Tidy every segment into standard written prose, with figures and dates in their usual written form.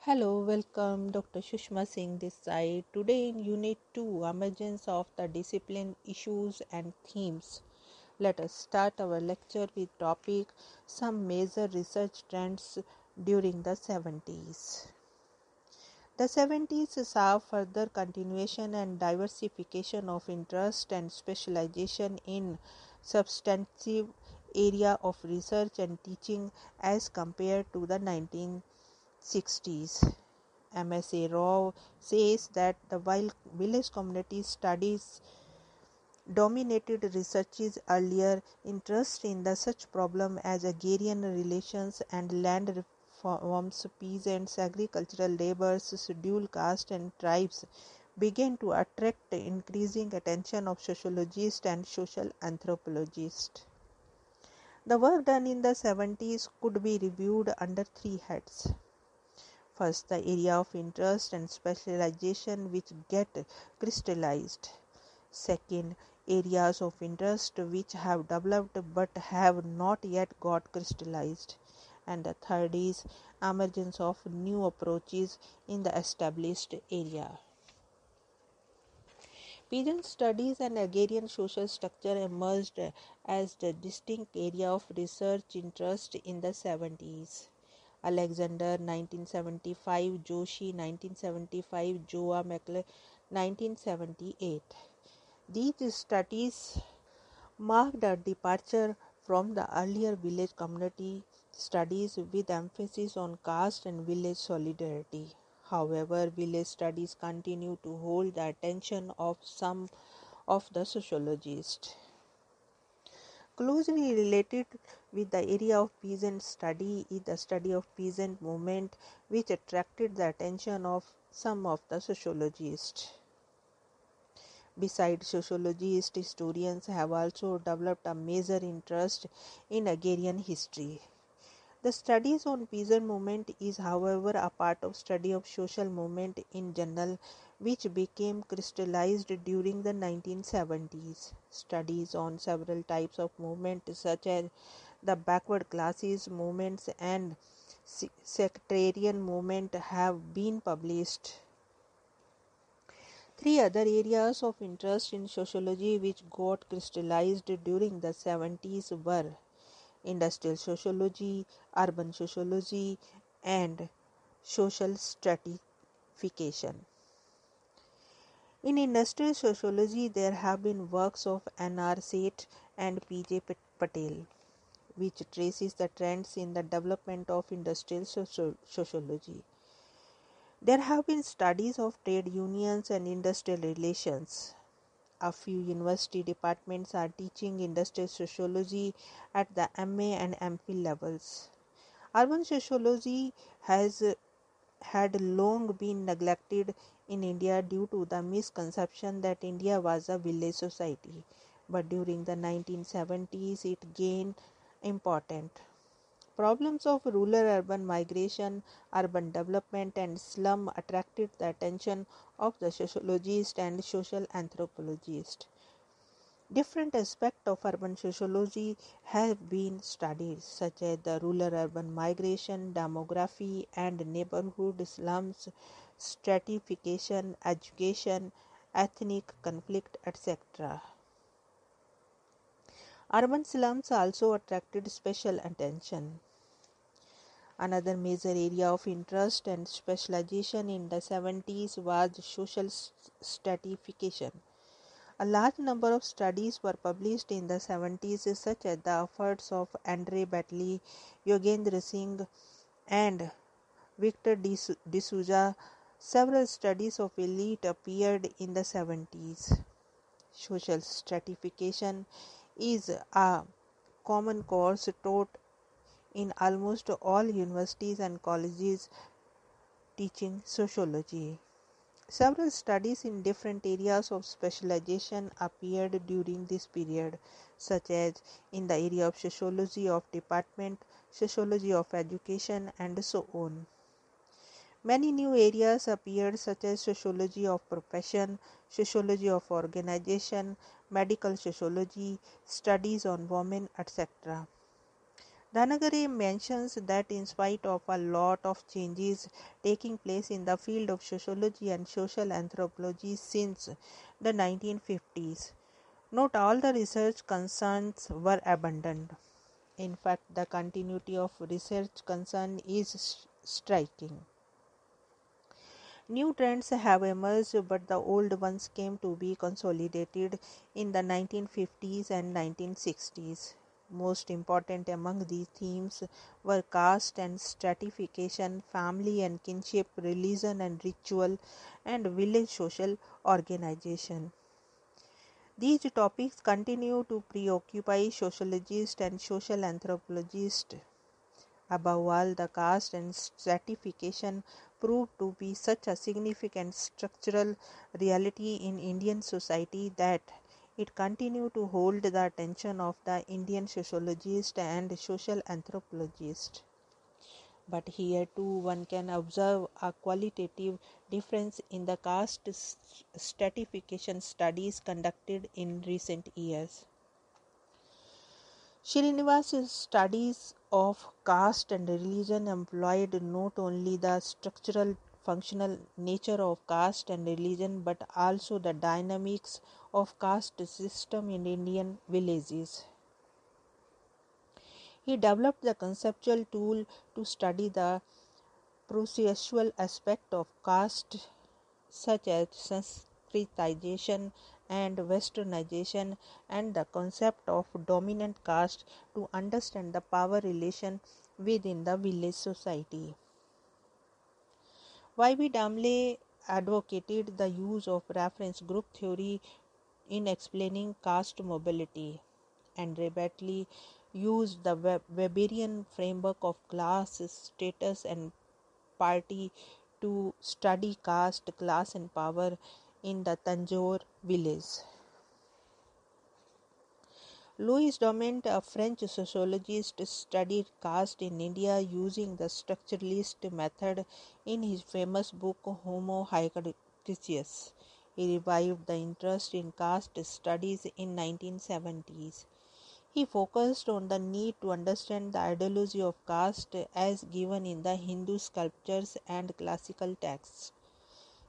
Hello, welcome Dr. Sushma Singh this side. Today in Unit 2, Emergence of the Discipline, Issues and Themes. Let us start our lecture with topic Some Major Research Trends During the 70s. The 70s saw further continuation and diversification of interest and specialization in substantive area of research and teaching as compared to the 1960s. MSO-004 says that while village community studies dominated research's earlier interest in the such problem as agrarian relations and land reforms, peasants, agricultural laborers, scheduled castes and tribes began to attract increasing attention of sociologists and social anthropologists. The work done in the 70s could be reviewed under three heads. First, the area of interest and specialization which get crystallized. Second, areas of interest which have developed but have not yet got crystallized. And the third is emergence of new approaches in the established area. Peasant studies and agrarian social structure emerged as the distinct area of research interest in the 70s. Alexander 1975, Joshi 1975, Joa McLeod 1978. These studies marked a departure from the earlier village community studies with emphasis on caste and village solidarity. However, village studies continue to hold the attention of some of the sociologists. Closely related with the area of peasant study is the study of peasant movement, which attracted the attention of some of the sociologists. Besides sociologists, historians have also developed a major interest in agrarian history. The studies on peasant movement is, however, a part of study of social movement in general, which became crystallized during the 1970s. Studies on several types of movement such as the backward classes movements and sectarian movement have been published. Three other areas of interest in sociology which got crystallized during the 70s were industrial sociology, urban sociology, and social stratification. In industrial sociology, there have been works of N.R. Seth and P.J. Patel, which traces the trends in the development of industrial sociology. There have been studies of trade unions and industrial relations. A few university departments are teaching industrial sociology at the MA and MPhil levels. Urban sociology has had long been neglected in India due to the misconception that India was a village society, but during the 1970s it gained importance. Problems of rural-urban migration, urban development and slum attracted the attention of the sociologists and social anthropologists. Different aspects of urban sociology have been studied, such as the rural-urban migration, demography and neighborhood slums, stratification, education, ethnic conflict, etc. Urban slums also attracted special attention. Another major area of interest and specialization in the 70s was social stratification. A large number of studies were published in the 70s, such as the efforts of Andre Batley, Yogendra Singh, and Victor D'Souza. Several studies of elite appeared in the 70s. Social stratification is a common course taught in almost all universities and colleges teaching sociology. Several studies in different areas of specialization appeared during this period, such as in the area of sociology of department, sociology of education, and so on. Many new areas appeared, such as sociology of profession, sociology of organization, medical sociology, studies on women, etc. Ranagare mentions that in spite of a lot of changes taking place in the field of sociology and social anthropology since the 1950s, not all the research concerns were abandoned. In fact, the continuity of research concern is striking. New trends have emerged, but the old ones came to be consolidated in the 1950s and 1960s. Most important among these themes were caste and stratification, family and kinship, religion and ritual, and village social organization. These topics continue to preoccupy sociologists and social anthropologists. Above all, the caste and stratification proved to be such a significant structural reality in Indian society that it continued to hold the attention of the Indian sociologists and social anthropologists. But here too one can observe a qualitative difference in the caste stratification studies conducted in recent years. Srinivas's studies of caste and religion employed not only the structural functional nature of caste and religion but also the dynamics of caste system in Indian villages. He developed the conceptual tool to study the processual aspect of caste such as Sanskritization and Westernization and the concept of dominant caste to understand the power relation within the village society. Y.B. Damle advocated the use of reference group theory in explaining caste mobility, and Rebatley used the Weberian framework of class, status and party to study caste, class and power in the Tanjore village. Louis Domint, a French sociologist, studied caste in India using the structuralist method in his famous book Homo Hierarchicus. He revived the interest in caste studies in 1970s. He focused on the need to understand the ideology of caste as given in the Hindu sculptures and classical texts.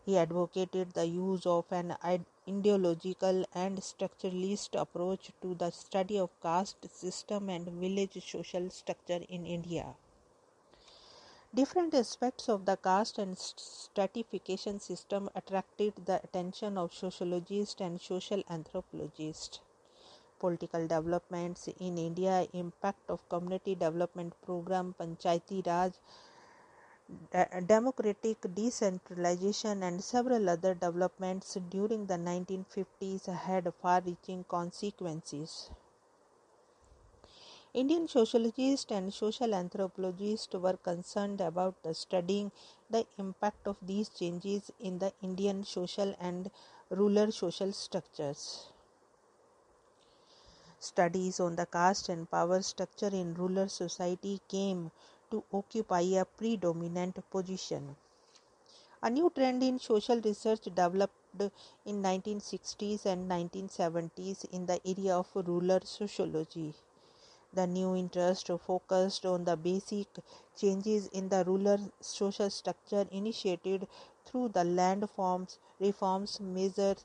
He advocated the use of an ideological and structuralist approach to the study of caste system and village social structure in India. Different aspects of the caste and stratification system attracted the attention of sociologists and social anthropologists. Political developments in India, impact of community development program, Panchayati Raj, democratic decentralization and several other developments during the 1950s had far-reaching consequences. Indian sociologists and social anthropologists were concerned about studying the impact of these changes in the Indian social and rural social structures. Studies on the caste and power structure in rural society came to occupy a predominant position. A new trend in social research developed in 1960s and 1970s in the area of rural sociology. The new interest focused on the basic changes in the rural social structure initiated through the land reforms measures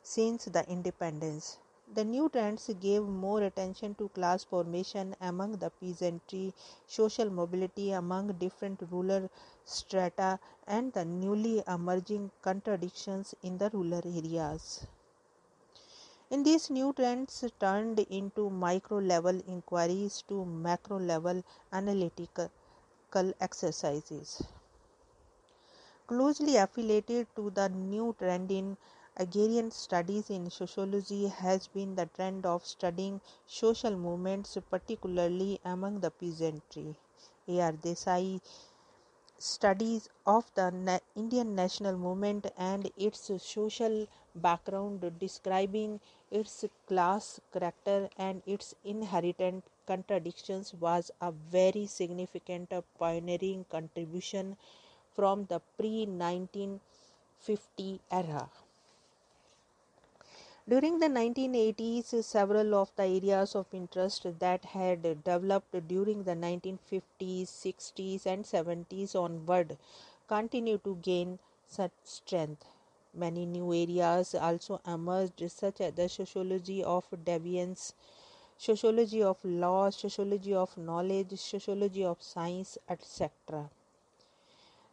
since the independence. The new trends gave more attention to class formation among the peasantry, social mobility among different rural strata, and the newly emerging contradictions in the rural areas. In these new trends turned into micro-level inquiries to macro-level analytical exercises. Closely affiliated to the new trend in agrarian studies in sociology has been the trend of studying social movements, particularly among the peasantry. A.R. Desai studies of the Indian national movement and its social background, describing its class character and its inherent contradictions, was a very significant pioneering contribution from the pre-1950 era. During the 1980s, several of the areas of interest that had developed during the 1950s, 60s, and 70s onward continued to gain such strength. Many new areas also emerged, such as the sociology of deviance, sociology of law, sociology of knowledge, sociology of science, etc.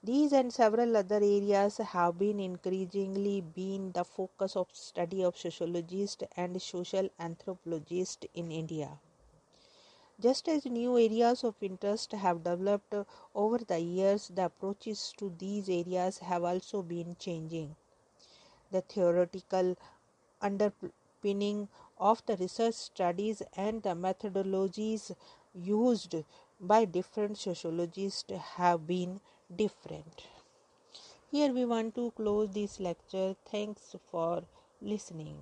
These and several other areas have been increasingly been the focus of study of sociologists and social anthropologists in India. Just as new areas of interest have developed over the years, the approaches to these areas have also been changing. The theoretical underpinning of the research studies and the methodologies used by different sociologists have been different. Here we want to close this lecture. Thanks for listening.